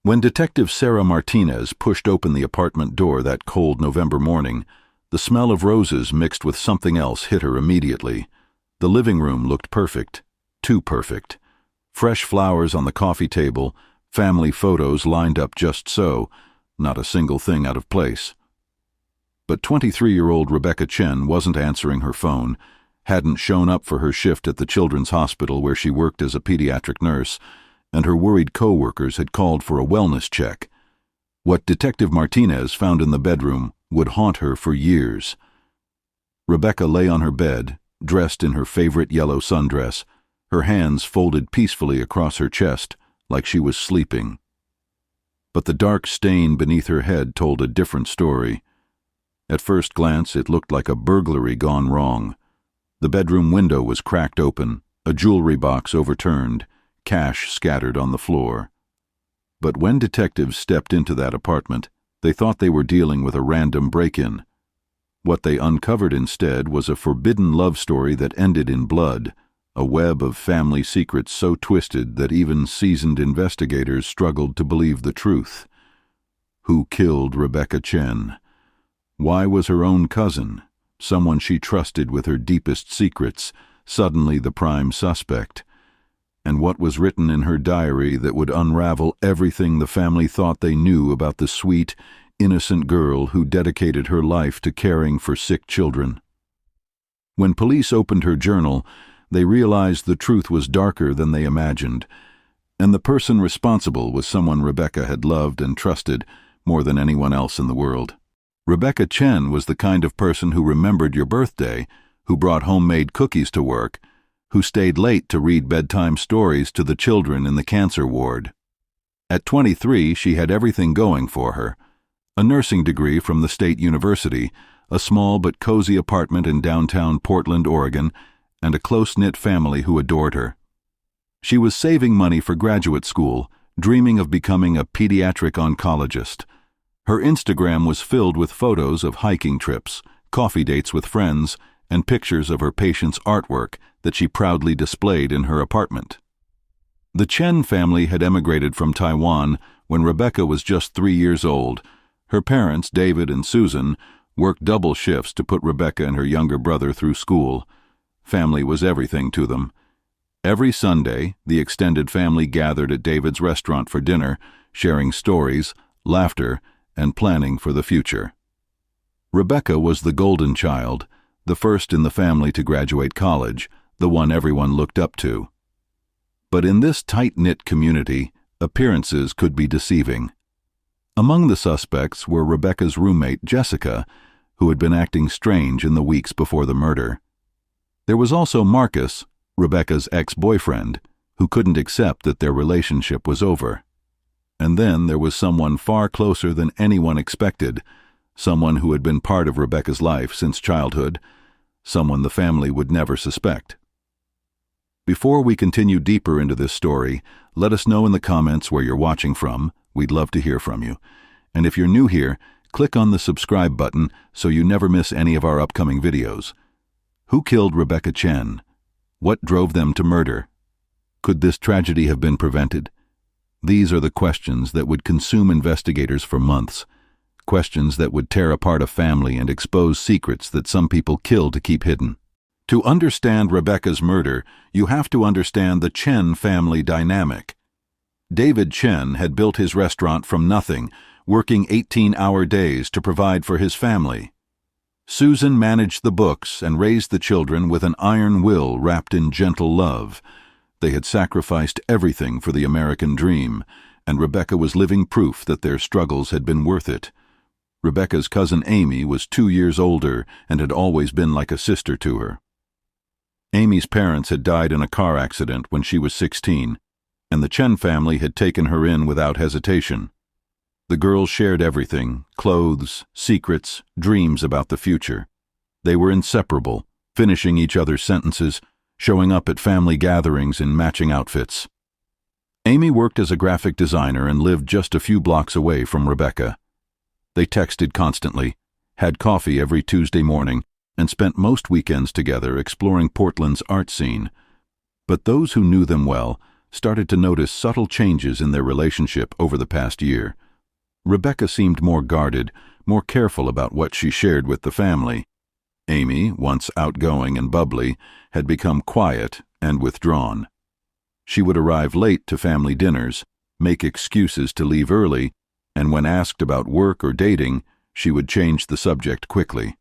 When Detective Sarah Martinez pushed open the apartment door that cold November morning, the smell of roses mixed with something else hit her immediately. The living room looked perfect, too perfect. Fresh flowers on the coffee table, family photos lined up just so, not a single thing out of place. But 23-year-old Rebecca Chen wasn't answering her phone, hadn't shown up for her shift at the children's hospital where she worked as a pediatric nurse, and her worried co-workers had called for a wellness check. What Detective Martinez found in the bedroom would haunt her for years. Rebecca lay on her bed, dressed in her favorite yellow sundress, her hands folded peacefully across her chest, like she was sleeping. But the dark stain beneath her head told a different story. At first glance, it looked like a burglary gone wrong. The bedroom window was cracked open, a jewelry box overturned, cash scattered on the floor. But when detectives stepped into that apartment, they thought they were dealing with a random break-in. What they uncovered instead was a forbidden love story that ended in blood, a web of family secrets so twisted that even seasoned investigators struggled to believe the truth. Who killed Rebecca Chen? Why was her own cousin, someone she trusted with her deepest secrets, suddenly the prime suspect? And what was written in her diary that would unravel everything the family thought they knew about the sweet, innocent girl who dedicated her life to caring for sick children? When police opened her journal, they realized the truth was darker than they imagined, and the person responsible was someone Rebecca had loved and trusted more than anyone else in the world. Rebecca Chen was the kind of person who remembered your birthday, who brought homemade cookies to work, who stayed late to read bedtime stories to the children in the cancer ward. At 23, she had everything going for her: a nursing degree from the State University, a small but cozy apartment in downtown Portland, Oregon, and a close-knit family who adored her. She was saving money for graduate school, dreaming of becoming a pediatric oncologist. Her Instagram was filled with photos of hiking trips, coffee dates with friends, and pictures of her patients' artwork that she proudly displayed in her apartment. The Chen family had emigrated from Taiwan when Rebecca was just 3 years old. Her parents, David and Susan, worked double shifts to put Rebecca and her younger brother through school. Family was everything to them. Every Sunday, the extended family gathered at David's restaurant for dinner, sharing stories, laughter, and planning for the future. Rebecca was the golden child, the first in the family to graduate college, the one everyone looked up to. But in this tight-knit community, appearances could be deceiving. Among the suspects were Rebecca's roommate, Jessica, who had been acting strange in the weeks before the murder. There was also Marcus, Rebecca's ex-boyfriend, who couldn't accept that their relationship was over. And then there was someone far closer than anyone expected, someone who had been part of Rebecca's life since childhood, someone the family would never suspect. Before we continue deeper into this story, let us know in the comments where you're watching from. We'd love to hear from you. And if you're new here, click on the subscribe button so you never miss any of our upcoming videos. Who killed Rebecca Chen? What drove them to murder? Could this tragedy have been prevented? These are the questions that would consume investigators for months. Questions that would tear apart a family and expose secrets that some people kill to keep hidden. To understand Rebecca's murder, you have to understand the Chen family dynamic. David Chen had built his restaurant from nothing, working 18-hour days to provide for his family. Susan managed the books and raised the children with an iron will wrapped in gentle love. They had sacrificed everything for the American dream, and Rebecca was living proof that their struggles had been worth it. Rebecca's cousin Amy was 2 years older and had always been like a sister to her. Amy's parents had died in a car accident when she was 16, and the Chen family had taken her in without hesitation. The girls shared everything: clothes, secrets, dreams about the future. They were inseparable, finishing each other's sentences, showing up at family gatherings in matching outfits. Amy worked as a graphic designer and lived just a few blocks away from Rebecca. They texted constantly, had coffee every Tuesday morning, and spent most weekends together exploring Portland's art scene. But those who knew them well started to notice subtle changes in their relationship over the past year. Rebecca seemed more guarded, more careful about what she shared with the family. Amy, once outgoing and bubbly, had become quiet and withdrawn. She would arrive late to family dinners, make excuses to leave early, and when asked about work or dating, she would change the subject quickly.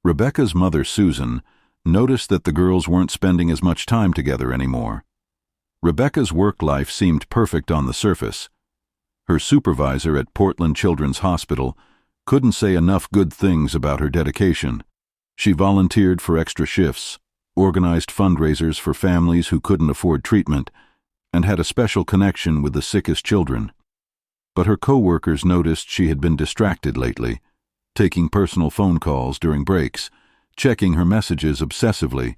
Rebecca's mother, Susan, noticed that the girls weren't spending as much time together anymore. Rebecca's work life seemed perfect on the surface. Her supervisor at Portland Children's Hospital couldn't say enough good things about her dedication. She volunteered for extra shifts, organized fundraisers for families who couldn't afford treatment, and had a special connection with the sickest children. But her co-workers noticed she had been distracted lately, taking personal phone calls during breaks, checking her messages obsessively,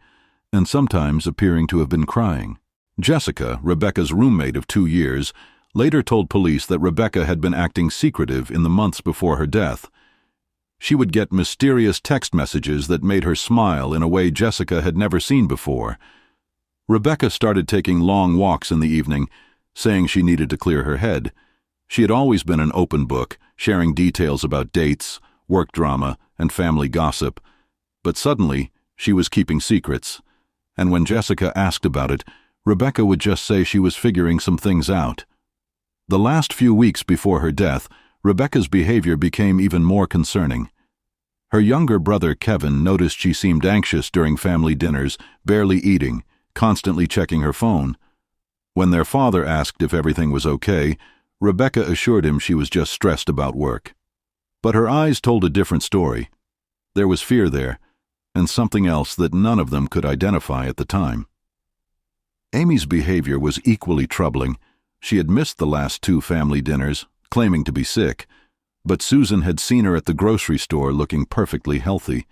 and sometimes appearing to have been crying. Jessica, Rebecca's roommate of 2 years, later told police that Rebecca had been acting secretive in the months before her death. She would get mysterious text messages that made her smile in a way Jessica had never seen before. Rebecca started taking long walks in the evening, saying she needed to clear her head. She had always been an open book, sharing details about dates, work drama, and family gossip. But suddenly, she was keeping secrets. And when Jessica asked about it, Rebecca would just say she was figuring some things out. The last few weeks before her death, Rebecca's behavior became even more concerning. Her younger brother Kevin noticed she seemed anxious during family dinners, barely eating, constantly checking her phone. When their father asked if everything was okay, Rebecca assured him she was just stressed about work. But her eyes told a different story. There was fear there, and something else that none of them could identify at the time. Amy's behavior was equally troubling. She had missed the last 2 family dinners, claiming to be sick, but Susan had seen her at the grocery store looking perfectly healthy.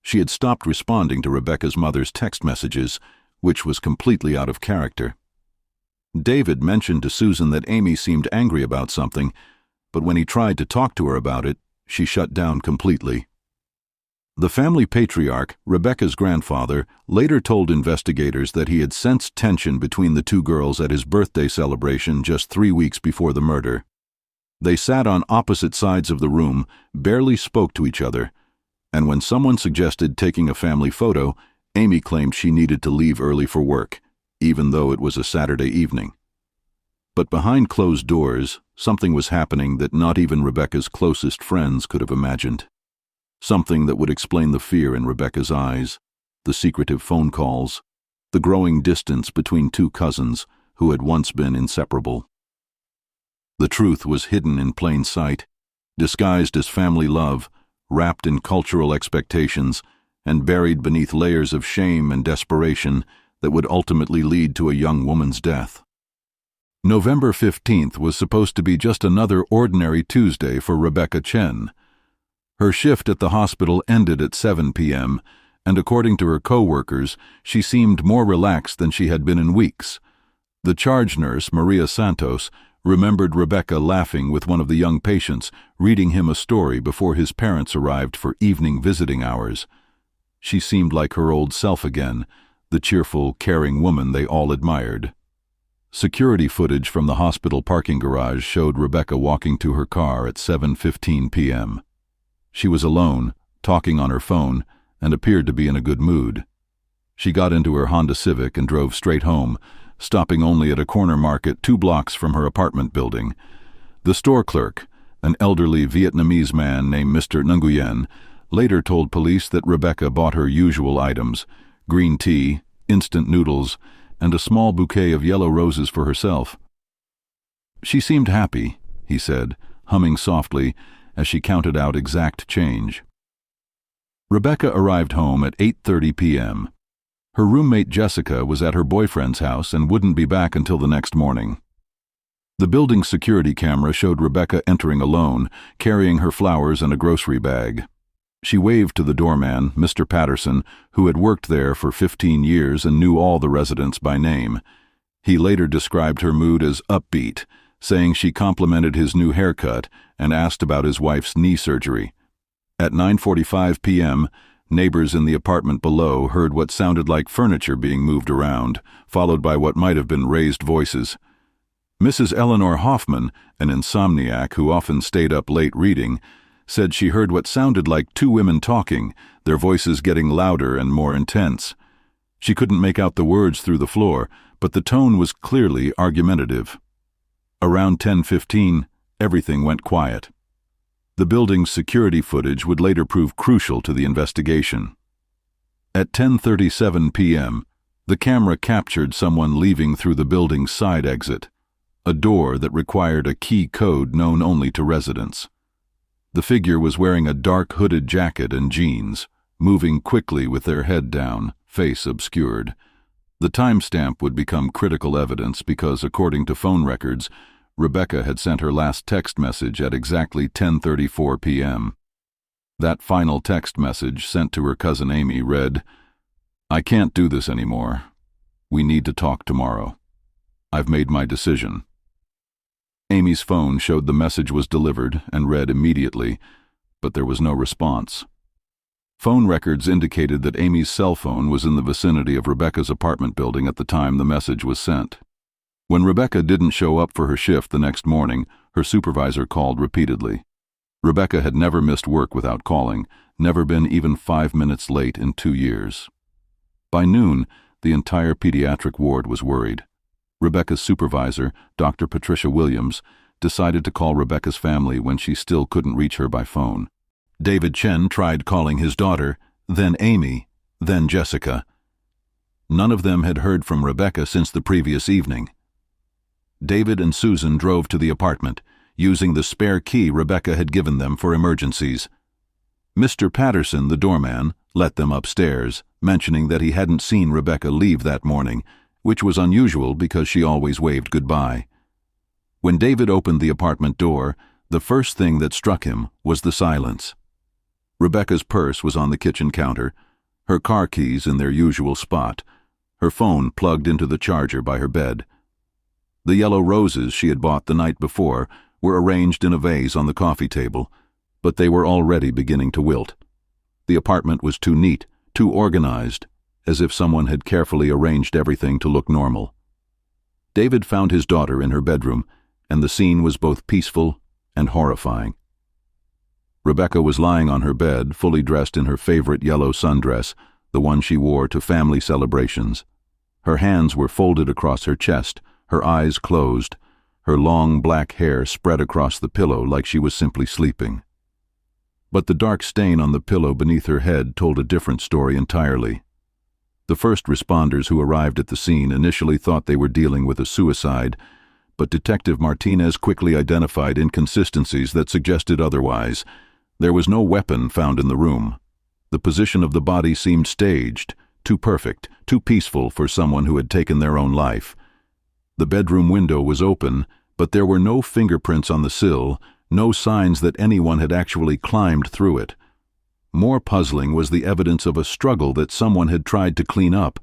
She had stopped responding to Rebecca's mother's text messages, which was completely out of character. David mentioned to Susan that Amy seemed angry about something, but when he tried to talk to her about it, she shut down completely. The family patriarch, Rebecca's grandfather, later told investigators that he had sensed tension between the 2 girls at his birthday celebration just 3 weeks before the murder. They sat on opposite sides of the room, barely spoke to each other, and when someone suggested taking a family photo, Amy claimed she needed to leave early for work, even though it was a Saturday evening. But behind closed doors, something was happening that not even Rebecca's closest friends could have imagined. Something that would explain the fear in Rebecca's eyes, the secretive phone calls, the growing distance between 2 cousins who had once been inseparable. The truth was hidden in plain sight, disguised as family love, wrapped in cultural expectations, and buried beneath layers of shame and desperation that would ultimately lead to a young woman's death. November 15th was supposed to be just another ordinary Tuesday for Rebecca Chen. Her shift at the hospital ended at 7 p.m., and according to her co-workers, she seemed more relaxed than she had been in weeks. The charge nurse, Maria Santos, remembered Rebecca laughing with one of the young patients, reading him a story before his parents arrived for evening visiting hours. She seemed like her old self again, the cheerful, caring woman they all admired. Security footage from the hospital parking garage showed Rebecca walking to her car at 7:15 p.m. She was alone, talking on her phone, and appeared to be in a good mood. She got into her Honda Civic and drove straight home, stopping only at a corner market 2 blocks from her apartment building. The store clerk, an elderly Vietnamese man named Mr. Nguyen, later told police that Rebecca bought her usual items: green tea, instant noodles, and a small bouquet of yellow roses for herself. She seemed happy, he said, humming softly as she counted out exact change. Rebecca arrived home at 8:30 p.m. Her roommate Jessica was at her boyfriend's house and wouldn't be back until the next morning. The building's security camera showed Rebecca entering alone, carrying her flowers and a grocery bag. She waved to the doorman, Mr. Patterson, who had worked there for 15 years and knew all the residents by name. He later described her mood as upbeat, saying she complimented his new haircut and asked about his wife's knee surgery. At 9:45 p.m., Neighbors in the apartment below heard what sounded like furniture being moved around, followed by what might have been raised voices. Mrs. Eleanor Hoffman, an insomniac who often stayed up late reading, said she heard what sounded like two women talking, their voices getting louder and more intense. She couldn't make out the words through the floor, but the tone was clearly argumentative. Around 10:15, everything went quiet. The building's security footage would later prove crucial to the investigation. At 10:37 p.m., the camera captured someone leaving through the building's side exit, a door that required a key code known only to residents. The figure was wearing a dark hooded jacket and jeans, moving quickly with their head down, face obscured. The timestamp would become critical evidence because, according to phone records, Rebecca had sent her last text message at exactly 10:34 p.m. That final text message, sent to her cousin Amy, read, "I can't do this anymore. We need to talk tomorrow. I've made my decision." Amy's phone showed the message was delivered and read immediately, but there was no response. Phone records indicated that Amy's cell phone was in the vicinity of Rebecca's apartment building at the time the message was sent. When Rebecca didn't show up for her shift the next morning, her supervisor called repeatedly. Rebecca had never missed work without calling, never been even 5 minutes late in 2 years. By noon, the entire pediatric ward was worried. Rebecca's supervisor, Dr. Patricia Williams, decided to call Rebecca's family when she still couldn't reach her by phone. David Chen tried calling his daughter, then Amy, then Jessica. None of them had heard from Rebecca since the previous evening. David and Susan drove to the apartment, using the spare key Rebecca had given them for emergencies. Mr. Patterson, the doorman, let them upstairs, mentioning that he hadn't seen Rebecca leave that morning, which was unusual because she always waved goodbye. When David opened the apartment door, the first thing that struck him was the silence. Rebecca's purse was on the kitchen counter, her car keys in their usual spot, her phone plugged into the charger by her bed. The yellow roses she had bought the night before were arranged in a vase on the coffee table, but they were already beginning to wilt. The apartment was too neat, too organized, as if someone had carefully arranged everything to look normal. David found his daughter in her bedroom, and the scene was both peaceful and horrifying. Rebecca was lying on her bed, fully dressed in her favorite yellow sundress, the one she wore to family celebrations. Her hands were folded across her chest, her eyes closed, her long black hair spread across the pillow like she was simply sleeping. But the dark stain on the pillow beneath her head told a different story entirely. The first responders who arrived at the scene initially thought they were dealing with a suicide, but Detective Martinez quickly identified inconsistencies that suggested otherwise. There was no weapon found in the room. The position of the body seemed staged, too perfect, too peaceful for someone who had taken their own life. The bedroom window was open, but there were no fingerprints on the sill, no signs that anyone had actually climbed through it. More puzzling was the evidence of a struggle that someone had tried to clean up.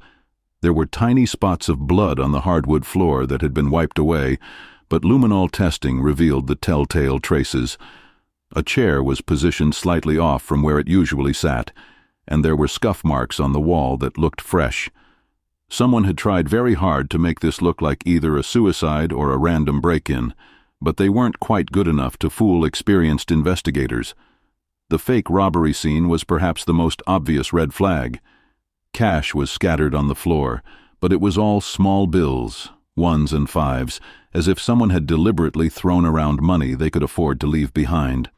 There were tiny spots of blood on the hardwood floor that had been wiped away, but luminol testing revealed the telltale traces. A chair was positioned slightly off from where it usually sat, and there were scuff marks on the wall that looked fresh. Someone had tried very hard to make this look like either a suicide or a random break-in, but they weren't quite good enough to fool experienced investigators. The fake robbery scene was perhaps the most obvious red flag. Cash was scattered on the floor, but it was all small bills, 1s and 5s, as if someone had deliberately thrown around money they could afford to leave behind.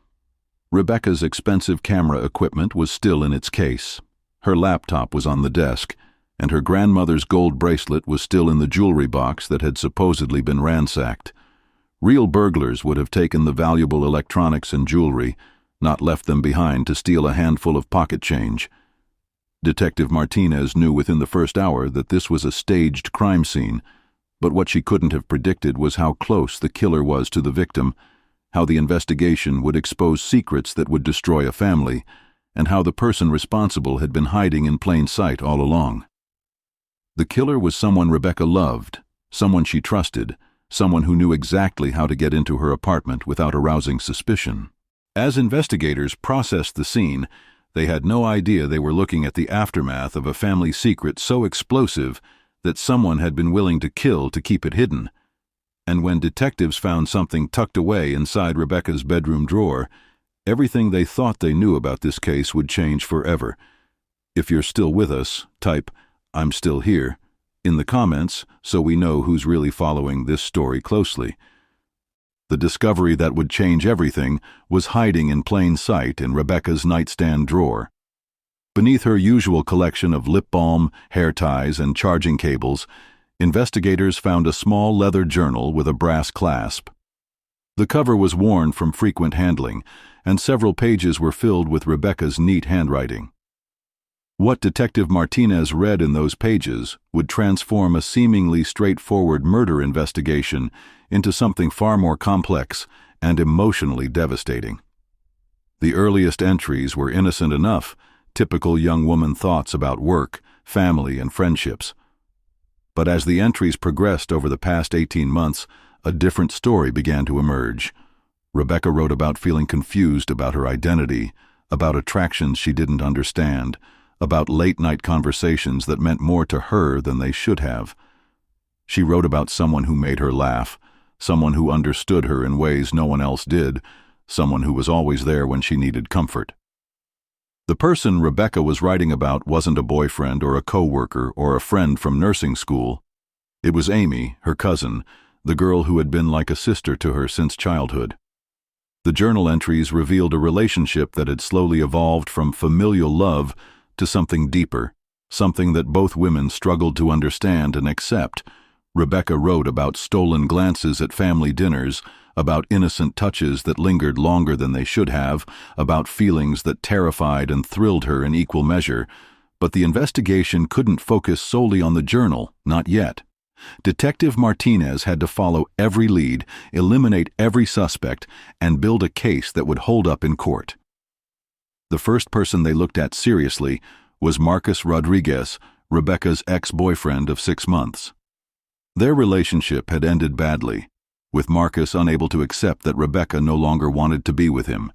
Rebecca's expensive camera equipment was still in its case. Her laptop was on the desk, and her grandmother's gold bracelet was still in the jewelry box that had supposedly been ransacked. Real burglars would have taken the valuable electronics and jewelry, not left them behind to steal a handful of pocket change. Detective Martinez knew within the first hour that this was a staged crime scene, but what she couldn't have predicted was how close the killer was to the victim, how the investigation would expose secrets that would destroy a family, and how the person responsible had been hiding in plain sight all along. The killer was someone Rebecca loved, someone she trusted, someone who knew exactly how to get into her apartment without arousing suspicion. As investigators processed the scene, They had no idea they were looking at the aftermath of a family secret so explosive that someone had been willing to kill to keep it hidden. And when detectives found something tucked away inside Rebecca's bedroom drawer, everything they thought they knew about this case would change forever. If you're still with us, type, "I'm still here," in the comments so we know who's really following this story closely. The discovery that would change everything was hiding in plain sight in Rebecca's nightstand drawer. Beneath her usual collection of lip balm, hair ties, and charging cables, investigators found a small leather journal with a brass clasp. The cover was worn from frequent handling, and several pages were filled with Rebecca's neat handwriting. What Detective Martinez read in those pages would transform a seemingly straightforward murder investigation into something far more complex and emotionally devastating. The earliest entries were innocent enough, typical young woman thoughts about work, family, and friendships. But as the entries progressed over the past 18 months, a different story began to emerge. Rebecca wrote about feeling confused about her identity, about attractions she didn't understand, about late-night conversations that meant more to her than they should have. She wrote about someone who made her laugh, someone who understood her in ways no one else did, someone who was always there when she needed comfort. The person Rebecca was writing about wasn't a boyfriend or a co-worker or a friend from nursing school. It was Amy, her cousin, the girl who had been like a sister to her since childhood. The journal entries revealed a relationship that had slowly evolved from familial love to something deeper, something that both women struggled to understand and accept. Rebecca wrote about stolen glances at family dinners, about innocent touches that lingered longer than they should have, about feelings that terrified and thrilled her in equal measure. But the investigation couldn't focus solely on the journal, not yet. Detective Martinez had to follow every lead, eliminate every suspect, and build a case that would hold up in court. The first person they looked at seriously was Marcus Rodriguez, Rebecca's ex-boyfriend of 6 months. Their relationship had ended badly, with Marcus unable to accept that Rebecca no longer wanted to be with him.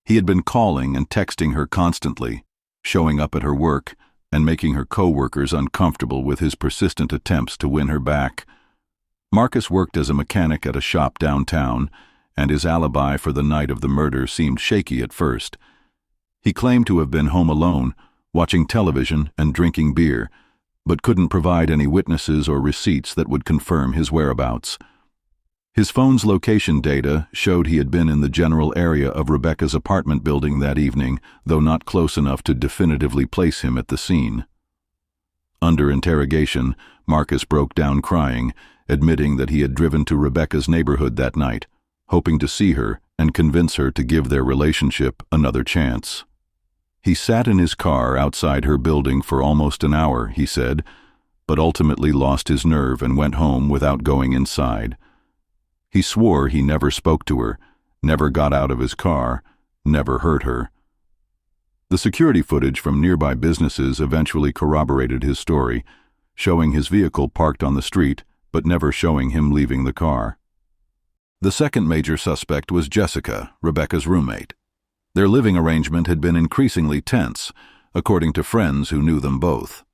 He had been calling and texting her constantly, showing up at her work, and making her co-workers uncomfortable with his persistent attempts to win her back. Marcus worked as a mechanic at a shop downtown, and his alibi for the night of the murder seemed shaky at first. He claimed to have been home alone, watching television and drinking beer, but couldn't provide any witnesses or receipts that would confirm his whereabouts. His phone's location data showed he had been in the general area of Rebecca's apartment building that evening, though not close enough to definitively place him at the scene. Under interrogation, Marcus broke down crying, admitting that he had driven to Rebecca's neighborhood that night, hoping to see her and convince her to give their relationship another chance. He sat in his car outside her building for almost an hour, he said, but ultimately lost his nerve and went home without going inside. He swore he never spoke to her, never got out of his car, never hurt her. The security footage from nearby businesses eventually corroborated his story, showing his vehicle parked on the street, but never showing him leaving the car. The second major suspect was Jessica, Rebecca's roommate. Their living arrangement had been increasingly tense, according to friends who knew them both.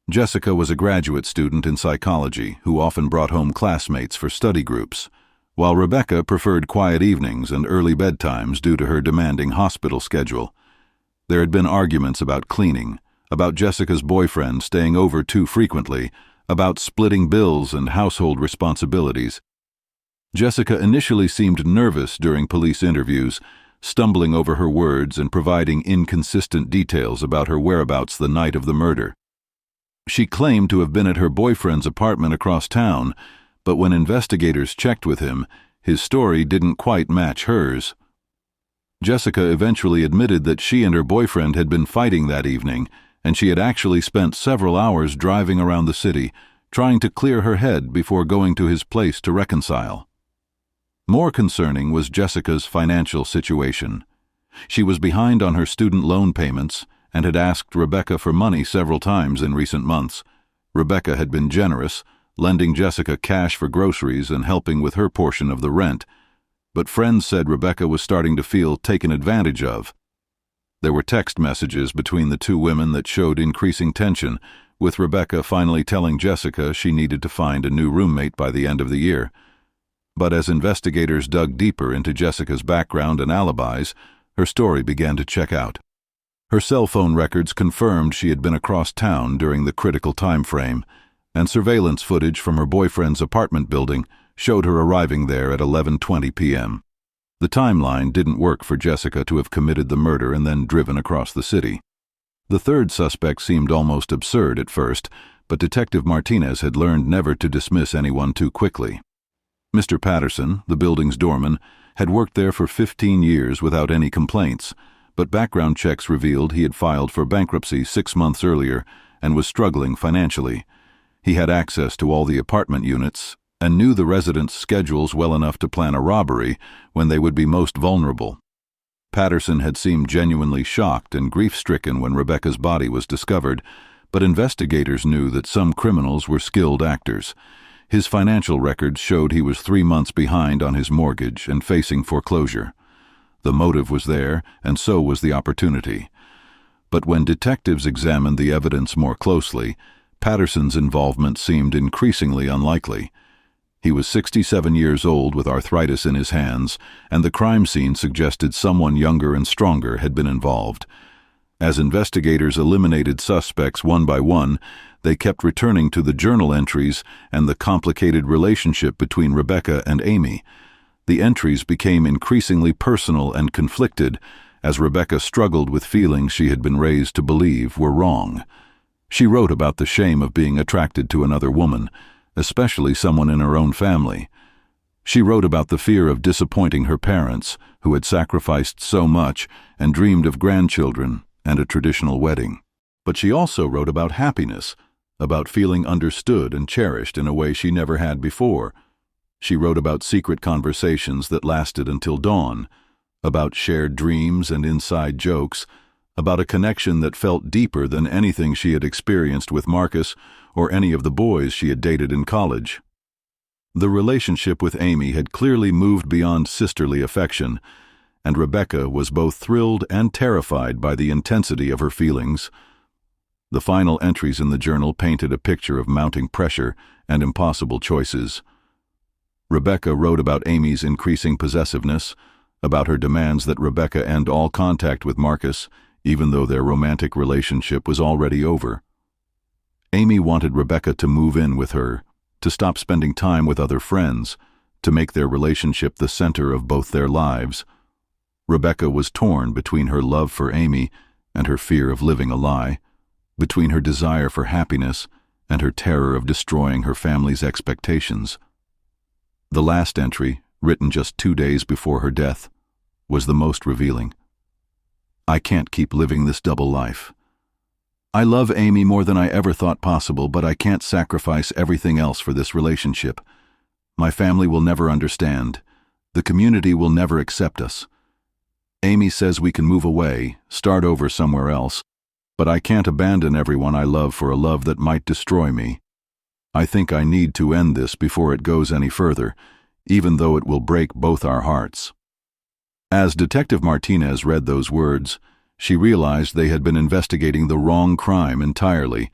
Jessica was a graduate student in psychology who often brought home classmates for study groups, while Rebecca preferred quiet evenings and early bedtimes due to her demanding hospital schedule. There had been arguments about cleaning, about Jessica's boyfriend staying over too frequently, about splitting bills and household responsibilities. Jessica initially seemed nervous during police interviews, stumbling over her words and providing inconsistent details about her whereabouts the night of the murder. She claimed to have been at her boyfriend's apartment across town, but when investigators checked with him, his story didn't quite match hers. Jessica eventually admitted that she and her boyfriend had been fighting that evening, and she had actually spent several hours driving around the city, trying to clear her head before going to his place to reconcile. More concerning was Jessica's financial situation. She was behind on her student loan payments and had asked Rebecca for money several times in recent months. Rebecca had been generous, lending Jessica cash for groceries and helping with her portion of the rent, but friends said Rebecca was starting to feel taken advantage of. There were text messages between the two women that showed increasing tension, with Rebecca finally telling Jessica she needed to find a new roommate by the end of the year. But as investigators dug deeper into Jessica's background and alibis, her story began to check out. Her cell phone records confirmed she had been across town during the critical time frame, and surveillance footage from her boyfriend's apartment building showed her arriving there at 11:20 p.m. The timeline didn't work for Jessica to have committed the murder and then driven across the city. The third suspect seemed almost absurd at first, but Detective Martinez had learned never to dismiss anyone too quickly. Mr. Patterson, the building's doorman, had worked there for 15 years without any complaints, but background checks revealed he had filed for bankruptcy 6 months earlier and was struggling financially. He had access to all the apartment units and knew the residents' schedules well enough to plan a robbery when they would be most vulnerable. Patterson had seemed genuinely shocked and grief-stricken when Rebecca's body was discovered, but investigators knew that some criminals were skilled actors. His financial records showed he was 3 months behind on his mortgage and facing foreclosure. The motive was there, and so was the opportunity. But when detectives examined the evidence more closely, Patterson's involvement seemed increasingly unlikely. He was 67 years old with arthritis in his hands, and the crime scene suggested someone younger and stronger had been involved. As investigators eliminated suspects one by one, they kept returning to the journal entries and the complicated relationship between Rebecca and Amy. The entries became increasingly personal and conflicted as Rebecca struggled with feelings she had been raised to believe were wrong. She wrote about the shame of being attracted to another woman, especially someone in her own family. She wrote about the fear of disappointing her parents, who had sacrificed so much and dreamed of grandchildren and a traditional wedding. But she also wrote about happiness, about feeling understood and cherished in a way she never had before. She wrote about secret conversations that lasted until dawn, about shared dreams and inside jokes, about a connection that felt deeper than anything she had experienced with Marcus or any of the boys she had dated in college. The relationship with Amy had clearly moved beyond sisterly affection, and Rebecca was both thrilled and terrified by the intensity of her feelings. The final entries in the journal painted a picture of mounting pressure and impossible choices. Rebecca wrote about Amy's increasing possessiveness, about her demands that Rebecca end all contact with Marcus, even though their romantic relationship was already over. Amy wanted Rebecca to move in with her, to stop spending time with other friends, to make their relationship the center of both their lives. Rebecca was torn between her love for Amy and her fear of living a lie, between her desire for happiness and her terror of destroying her family's expectations. The last entry, written just 2 days before her death, was the most revealing. "I can't keep living this double life. I love Amy more than I ever thought possible, but I can't sacrifice everything else for this relationship. My family will never understand. The community will never accept us. Amy says we can move away, start over somewhere else, but I can't abandon everyone I love for a love that might destroy me. I think I need to end this before it goes any further, even though it will break both our hearts." As Detective Martinez read those words, she realized they had been investigating the wrong crime entirely.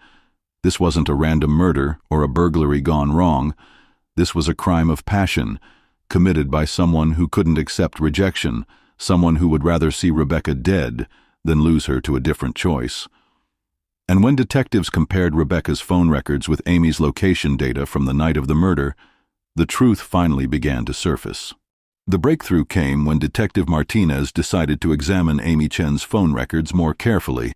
This wasn't a random murder or a burglary gone wrong. This was a crime of passion, committed by someone who couldn't accept rejection, someone who would rather see Rebecca dead than lose her to a different choice. And when detectives compared Rebecca's phone records with Amy's location data from the night of the murder, the truth finally began to surface. The breakthrough came when Detective Martinez decided to examine Amy Chen's phone records more carefully.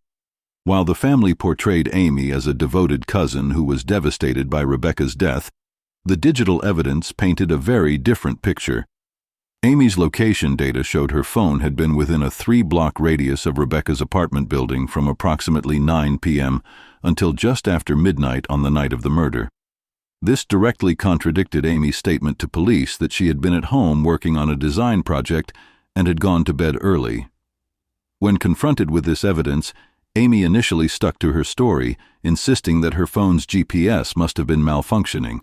While the family portrayed Amy as a devoted cousin who was devastated by Rebecca's death, the digital evidence painted a very different picture. Amy's location data showed her phone had been within a 3-block radius of Rebecca's apartment building from approximately 9 p.m. until just after midnight on the night of the murder. This directly contradicted Amy's statement to police that she had been at home working on a design project and had gone to bed early. When confronted with this evidence, Amy initially stuck to her story, insisting that her phone's GPS must have been malfunctioning.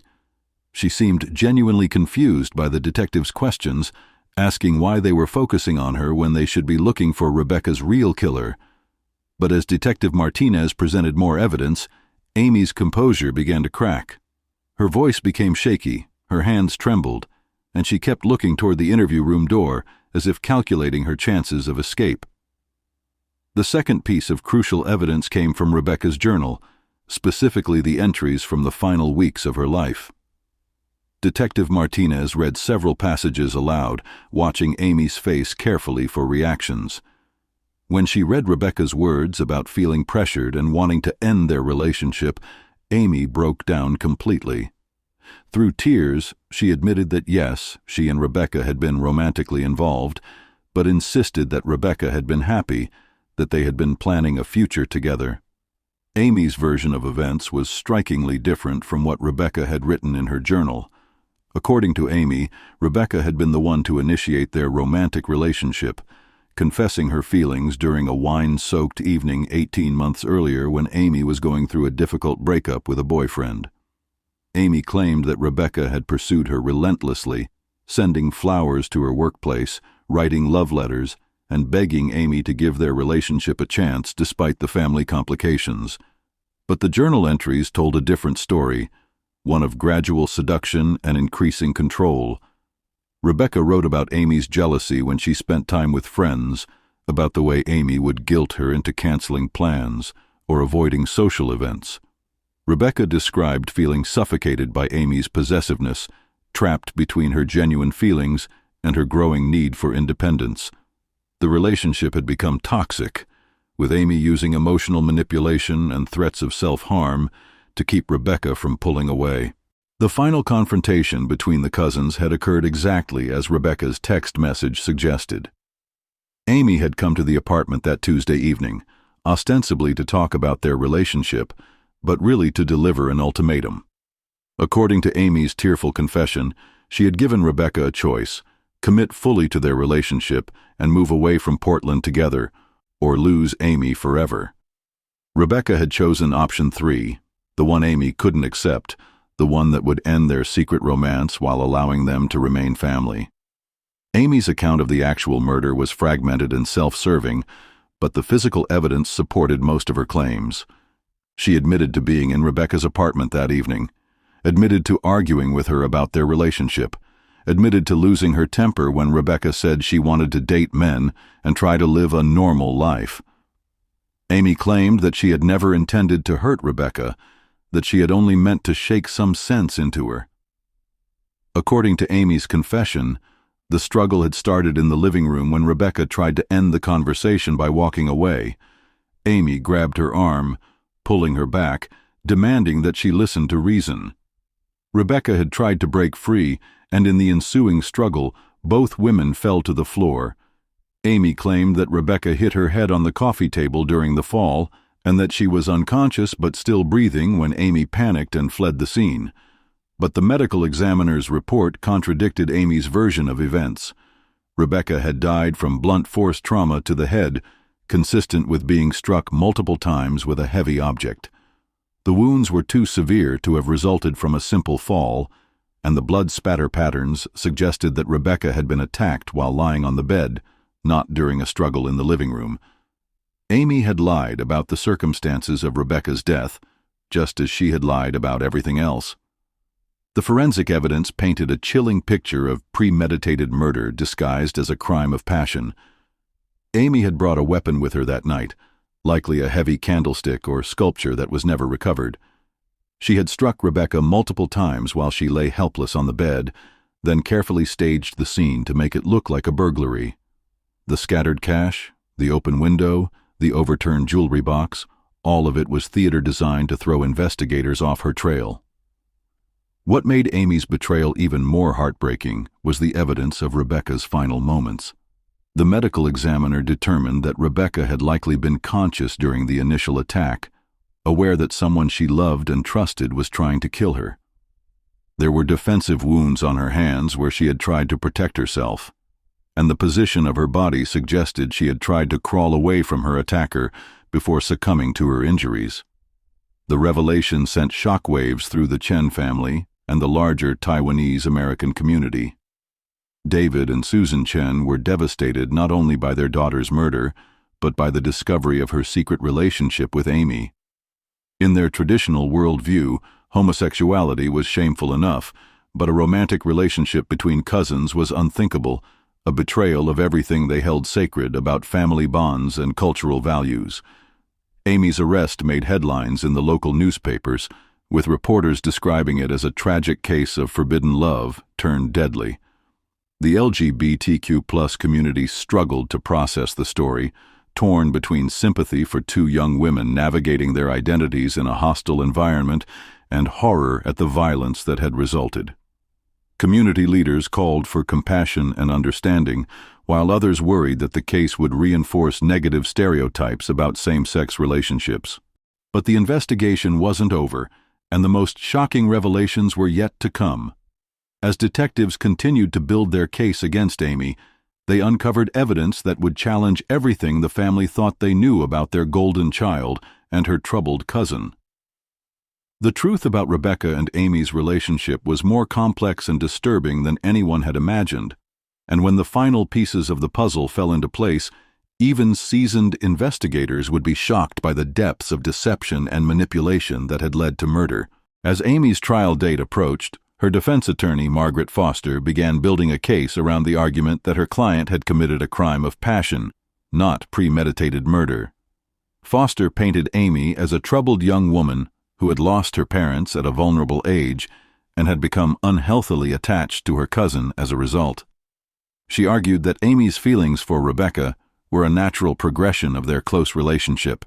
She seemed genuinely confused by the detective's questions asking why they were focusing on her when they should be looking for Rebecca's real killer. But as Detective Martinez presented more evidence, Amy's composure began to crack. Her voice became shaky, her hands trembled, and she kept looking toward the interview room door as if calculating her chances of escape. The second piece of crucial evidence came from Rebecca's journal, specifically the entries from the final weeks of her life. Detective Martinez read several passages aloud, watching Amy's face carefully for reactions. When she read Rebecca's words about feeling pressured and wanting to end their relationship, Amy broke down completely. Through tears, she admitted that yes, she and Rebecca had been romantically involved, but insisted that Rebecca had been happy, that they had been planning a future together. Amy's version of events was strikingly different from what Rebecca had written in her journal. According to Amy, Rebecca had been the one to initiate their romantic relationship, confessing her feelings during a wine-soaked evening 18 months earlier when Amy was going through a difficult breakup with a boyfriend. Amy claimed that Rebecca had pursued her relentlessly, sending flowers to her workplace, writing love letters, and begging Amy to give their relationship a chance despite the family complications. But the journal entries told a different story, one of gradual seduction and increasing control. Rebecca wrote about Amy's jealousy when she spent time with friends, about the way Amy would guilt her into canceling plans or avoiding social events. Rebecca described feeling suffocated by Amy's possessiveness, trapped between her genuine feelings and her growing need for independence. The relationship had become toxic, with Amy using emotional manipulation and threats of self-harm to keep Rebecca from pulling away. The final confrontation between the cousins had occurred exactly as Rebecca's text message suggested. Amy had come to the apartment that Tuesday evening, ostensibly to talk about their relationship, but really to deliver an ultimatum. According to Amy's tearful confession, she had given Rebecca a choice: commit fully to their relationship and move away from Portland together, or lose Amy forever. Rebecca had chosen option 3, the one Amy couldn't accept, the one that would end their secret romance while allowing them to remain family. Amy's account of the actual murder was fragmented and self-serving, but the physical evidence supported most of her claims. She admitted to being in Rebecca's apartment that evening, admitted to arguing with her about their relationship, admitted to losing her temper when Rebecca said she wanted to date men and try to live a normal life. Amy claimed that she had never intended to hurt Rebecca, that she had only meant to shake some sense into her. According to Amy's confession, the struggle had started in the living room when Rebecca tried to end the conversation by walking away. Amy grabbed her arm, pulling her back, demanding that she listen to reason. Rebecca had tried to break free, and in the ensuing struggle, both women fell to the floor. Amy claimed that Rebecca hit her head on the coffee table during the fall, and that she was unconscious but still breathing when Amy panicked and fled the scene. But the medical examiner's report contradicted Amy's version of events. Rebecca had died from blunt force trauma to the head, consistent with being struck multiple times with a heavy object. The wounds were too severe to have resulted from a simple fall, and the blood spatter patterns suggested that Rebecca had been attacked while lying on the bed, not during a struggle in the living room. Amy had lied about the circumstances of Rebecca's death, just as she had lied about everything else. The forensic evidence painted a chilling picture of premeditated murder disguised as a crime of passion. Amy had brought a weapon with her that night, likely a heavy candlestick or sculpture that was never recovered. She had struck Rebecca multiple times while she lay helpless on the bed, then carefully staged the scene to make it look like a burglary. The scattered cash, the open window, the overturned jewelry box, all of it was theater designed to throw investigators off her trail. What made Amy's betrayal even more heartbreaking was the evidence of Rebecca's final moments. The medical examiner determined that Rebecca had likely been conscious during the initial attack, aware that someone she loved and trusted was trying to kill her. There were defensive wounds on her hands where she had tried to protect herself, and the position of her body suggested she had tried to crawl away from her attacker before succumbing to her injuries. The revelation sent shockwaves through the Chen family and the larger Taiwanese American community. David and Susan Chen were devastated not only by their daughter's murder, but by the discovery of her secret relationship with Amy. In their traditional worldview, homosexuality was shameful enough, but a romantic relationship between cousins was unthinkable, a betrayal of everything they held sacred about family bonds and cultural values. Amy's arrest made headlines in the local newspapers, with reporters describing it as a tragic case of forbidden love turned deadly. The LGBTQ+ community struggled to process the story, torn between sympathy for two young women navigating their identities in a hostile environment and horror at the violence that had resulted. Community leaders called for compassion and understanding, while others worried that the case would reinforce negative stereotypes about same-sex relationships. But the investigation wasn't over, and the most shocking revelations were yet to come. As detectives continued to build their case against Amy, they uncovered evidence that would challenge everything the family thought they knew about their golden child and her troubled cousin. The truth about Rebecca and Amy's relationship was more complex and disturbing than anyone had imagined, and when the final pieces of the puzzle fell into place, even seasoned investigators would be shocked by the depths of deception and manipulation that had led to murder. As Amy's trial date approached, her defense attorney, Margaret Foster, began building a case around the argument that her client had committed a crime of passion, not premeditated murder. Foster painted Amy as a troubled young woman who had lost her parents at a vulnerable age and had become unhealthily attached to her cousin as a result. She argued that Amy's feelings for Rebecca were a natural progression of their close relationship,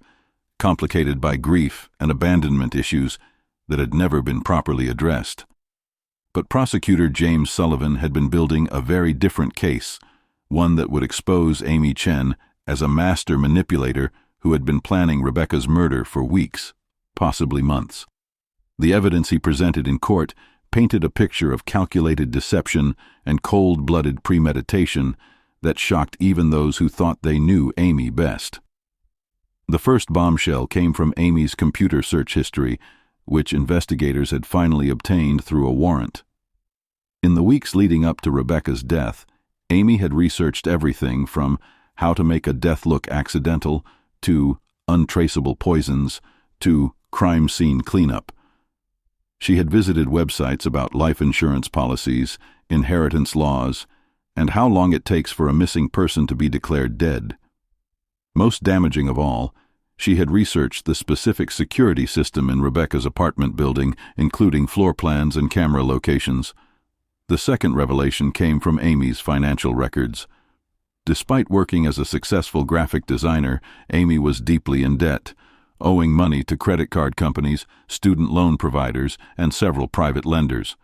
complicated by grief and abandonment issues that had never been properly addressed. But prosecutor James Sullivan had been building a very different case, one that would expose Amy Chen as a master manipulator who had been planning Rebecca's murder for weeks, possibly months. The evidence he presented in court painted a picture of calculated deception and cold-blooded premeditation that shocked even those who thought they knew Amy best. The first bombshell came from Amy's computer search history, which investigators had finally obtained through a warrant. In the weeks leading up to Rebecca's death, Amy had researched everything from how to make a death look accidental, to untraceable poisons, to crime scene cleanup. She had visited websites about life insurance policies, inheritance laws, and how long it takes for a missing person to be declared dead. Most damaging of all, she had researched the specific security system in Rebecca's apartment building, including floor plans and camera locations. The second revelation came from Amy's financial records. Despite working as a successful graphic designer, Amy was deeply in debt, owing money to credit card companies, student loan providers, and several private lenders.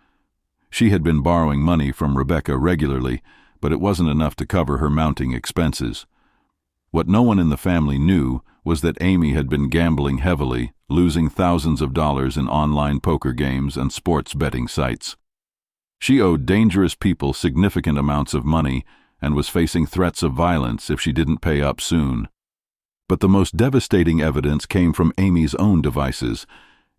She had been borrowing money from Rebecca regularly, but it wasn't enough to cover her mounting expenses. What no one in the family knew was that Amy had been gambling heavily, losing thousands of dollars in online poker games and sports betting sites. She owed dangerous people significant amounts of money and was facing threats of violence if she didn't pay up soon. But the most devastating evidence came from Amy's own devices.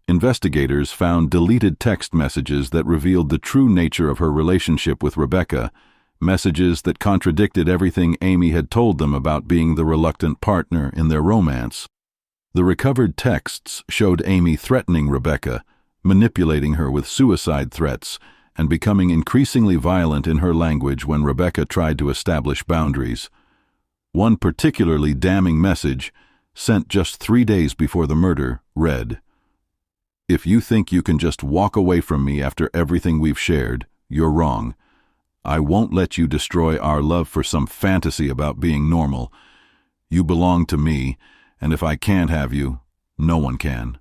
Investigators found deleted text messages that revealed the true nature of her relationship with Rebecca, messages that contradicted everything Amy had told them about being the reluctant partner in their romance. The recovered texts showed Amy threatening Rebecca, manipulating her with suicide threats, and becoming increasingly violent in her language when Rebecca tried to establish boundaries. One particularly damning message, sent just 3 days before the murder, read, "If you think you can just walk away from me after everything we've shared, you're wrong. I won't let you destroy our love for some fantasy about being normal. You belong to me, and if I can't have you, no one can."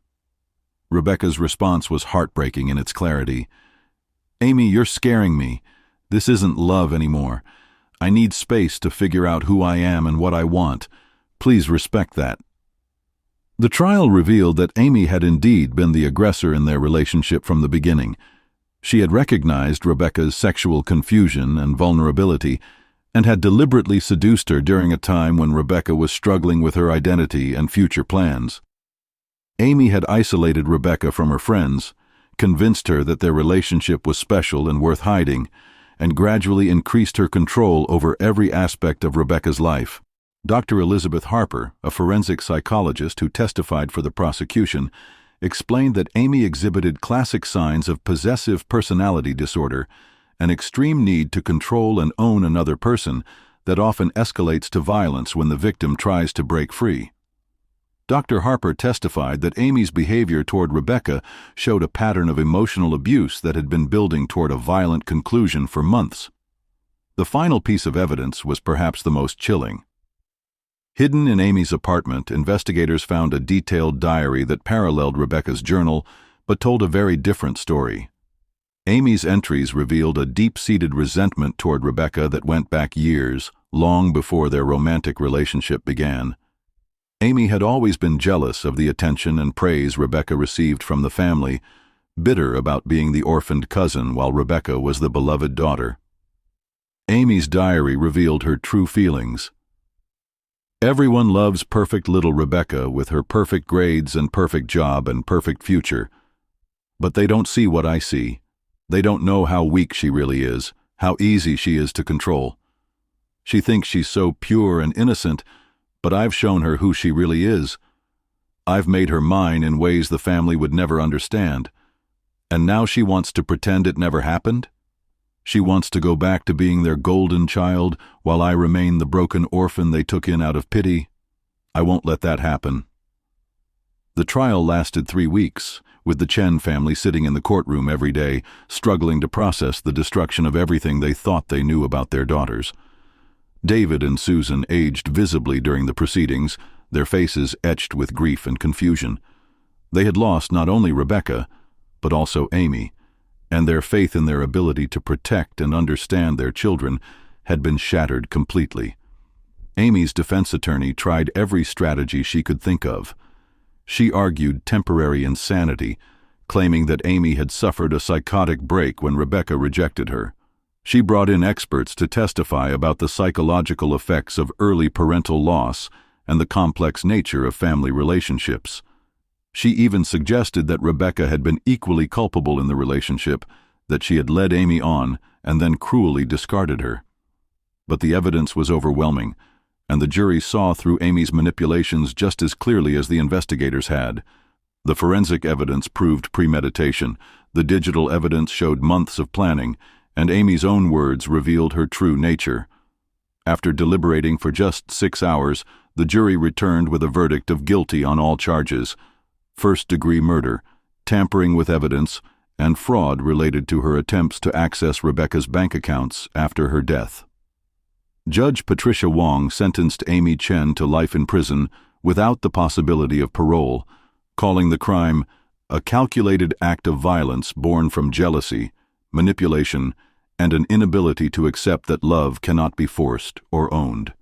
Rebecca's response was heartbreaking in its clarity. "Amy, you're scaring me. This isn't love anymore. I need space to figure out who I am and what I want. Please respect that." The trial revealed that Amy had indeed been the aggressor in their relationship from the beginning. She had recognized Rebecca's sexual confusion and vulnerability and had deliberately seduced her during a time when Rebecca was struggling with her identity and future plans. Amy had isolated Rebecca from her friends, convinced her that their relationship was special and worth hiding, and gradually increased her control over every aspect of Rebecca's life. Dr. Elizabeth Harper, a forensic psychologist who testified for the prosecution, explained that Amy exhibited classic signs of possessive personality disorder, an extreme need to control and own another person that often escalates to violence when the victim tries to break free. Dr. Harper testified that Amy's behavior toward Rebecca showed a pattern of emotional abuse that had been building toward a violent conclusion for months. The final piece of evidence was perhaps the most chilling. Hidden in Amy's apartment, investigators found a detailed diary that paralleled Rebecca's journal, but told a very different story. Amy's entries revealed a deep-seated resentment toward Rebecca that went back years, long before their romantic relationship began. Amy had always been jealous of the attention and praise Rebecca received from the family, bitter about being the orphaned cousin while Rebecca was the beloved daughter. Amy's diary revealed her true feelings. Everyone loves perfect little Rebecca with her perfect grades and perfect job and perfect future. But they don't see what I see. They don't know how weak she really is, how easy she is to control. She thinks she's so pure and innocent, but I've shown her who she really is. I've made her mine in ways the family would never understand. And now she wants to pretend it never happened? She wants to go back to being their golden child while I remain the broken orphan they took in out of pity. I won't let that happen. The trial lasted 3 weeks, with the Chen family sitting in the courtroom every day, struggling to process the destruction of everything they thought they knew about their daughters. David and Susan aged visibly during the proceedings, their faces etched with grief and confusion. They had lost not only Rebecca, but also Amy, and their faith in their ability to protect and understand their children had been shattered completely. Amy's defense attorney tried every strategy she could think of. She argued temporary insanity, claiming that Amy had suffered a psychotic break when Rebecca rejected her. She brought in experts to testify about the psychological effects of early parental loss and the complex nature of family relationships. She even suggested that Rebecca had been equally culpable in the relationship, that she had led Amy on and then cruelly discarded her. But the evidence was overwhelming, and the jury saw through Amy's manipulations just as clearly as the investigators had. The forensic evidence proved premeditation, the digital evidence showed months of planning, and Amy's own words revealed her true nature. After deliberating for just 6 hours, the jury returned with a verdict of guilty on all charges: first-degree murder, tampering with evidence, and fraud related to her attempts to access Rebecca's bank accounts after her death. Judge Patricia Wong sentenced Amy Chen to life in prison without the possibility of parole, calling the crime a calculated act of violence born from jealousy, manipulation, and an inability to accept that love cannot be forced or owned.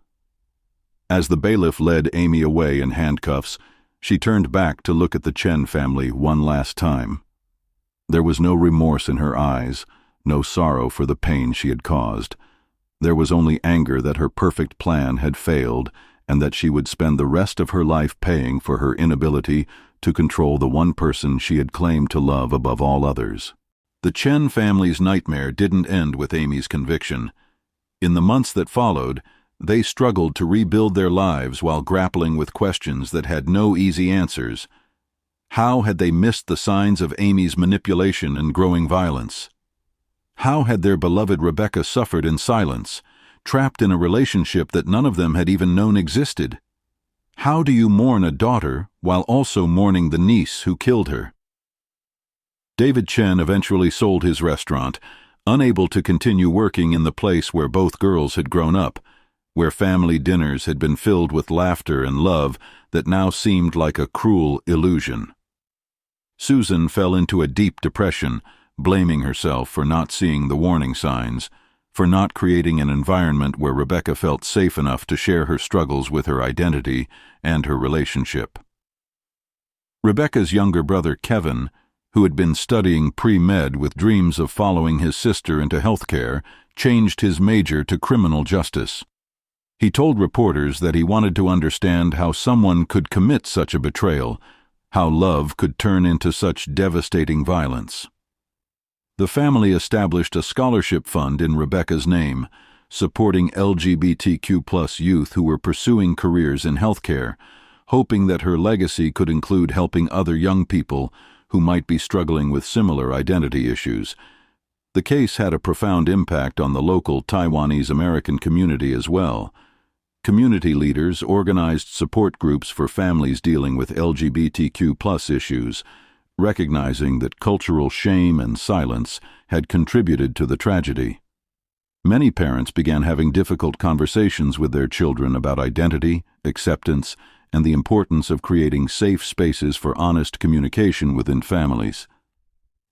As the bailiff led Amy away in handcuffs, she turned back to look at the Chen family one last time. There was no remorse in her eyes, no sorrow for the pain she had caused. There was only anger that her perfect plan had failed and that she would spend the rest of her life paying for her inability to control the one person she had claimed to love above all others. The Chen family's nightmare didn't end with Amy's conviction. In the months that followed, they struggled to rebuild their lives while grappling with questions that had no easy answers. How had they missed the signs of Amy's manipulation and growing violence? How had their beloved Rebecca suffered in silence, trapped in a relationship that none of them had even known existed? How do you mourn a daughter while also mourning the niece who killed her? David Chen eventually sold his restaurant, unable to continue working in the place where both girls had grown up, where family dinners had been filled with laughter and love that now seemed like a cruel illusion. Susan fell into a deep depression, blaming herself for not seeing the warning signs, for not creating an environment where Rebecca felt safe enough to share her struggles with her identity and her relationship. Rebecca's younger brother, Kevin, who had been studying pre-med with dreams of following his sister into healthcare, changed his major to criminal justice. He told reporters that he wanted to understand how someone could commit such a betrayal, how love could turn into such devastating violence. The family established a scholarship fund in Rebecca's name, supporting LGBTQ+ youth who were pursuing careers in healthcare, hoping that her legacy could include helping other young people who might be struggling with similar identity issues. The case had a profound impact on the local Taiwanese American community as well. Community leaders organized support groups for families dealing with LGBTQ+ issues, recognizing that cultural shame and silence had contributed to the tragedy. Many parents began having difficult conversations with their children about identity, acceptance, and the importance of creating safe spaces for honest communication within families.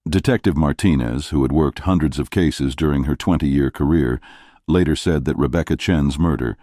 Detective Martinez, who had worked hundreds of cases during her 20-year career, later said that Rebecca Chen's murder